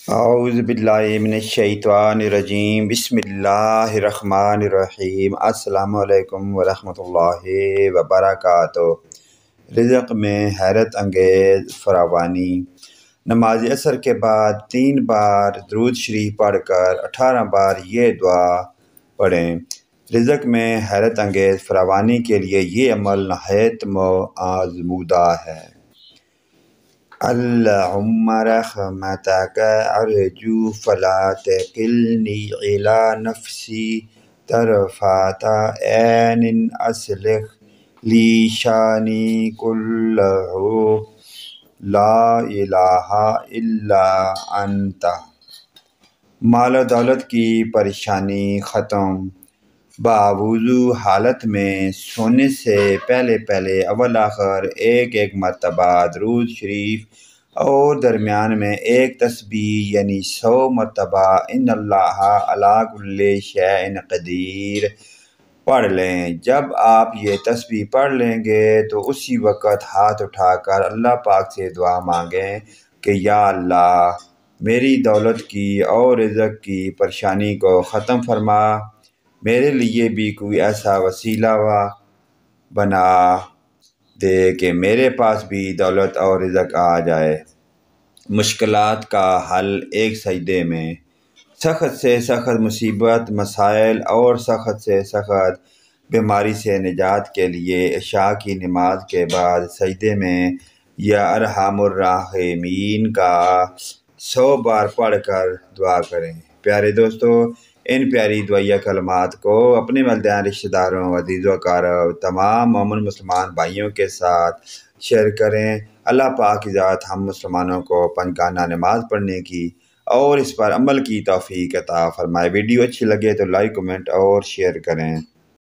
اعوذ باللہ من الشیطان الرجیم، بسم اللہ الرحمن الرحیم۔ السلام علیکم ورحمۃ اللہ وبرکاتہ۔ رزق میں حیرت انگیز فراوانی۔ نماز عصر کے بعد 3 بار درود شریف پڑھ کر 18 بار یہ دعا پڑھیں۔ رزق میں حیرت انگیز فراوانی کے لیے یہ عمل نہایت آزمودہ ہے۔ اللہم رحمتک ارجو فلا تکلنی الی نفسی طرفۃ عین اصلح لی شانی کلہ لا الہ الا انت۔ مال و دولت کی پریشانی ختم۔ باوضو حالت میں سونے سے پہلے اول آخر ایک مرتبہ درود شریف اور درمیان میں ایک تسبیح یعنی 100 مرتبہ ان اللہ علی کل شیء قدیر پڑھ لیں۔ جب آپ یہ تسبیح پڑھ لیں گے تو اسی وقت ہاتھ اٹھا کر اللہ پاک سے دعا مانگیں کہ یا اللہ میری دولت کی اور رزق کی پریشانی کو ختم فرما، میرے لیے بھی کوئی ایسا وسیلہ بنا دے کہ میرے پاس بھی دولت اور رزق آ جائے۔ مشکلات کا حل ایک سجدے میں۔ سخت سے سخت مصیبت، مسائل اور سخت سے سخت بیماری سے نجات کے لیے عشاء کی نماز کے بعد سجدے میں یا ارحم الراحمین کا 100 بار پڑھ کر دعا کریں۔ پیارے دوستو، ان پیاری دعائیہ کلمات کو اپنے والدین، رشتہ داروں، عزیز و اقارب، تمام مومن مسلمان بھائیوں کے ساتھ شیئر کریں۔ اللہ پاک کی ذات ہم مسلمانوں کو پنجگانہ نماز پڑھنے کی اور اس پر عمل کی توفیق عطا فرمائے۔ ویڈیو اچھی لگے تو لائک، کمنٹ اور شیئر کریں۔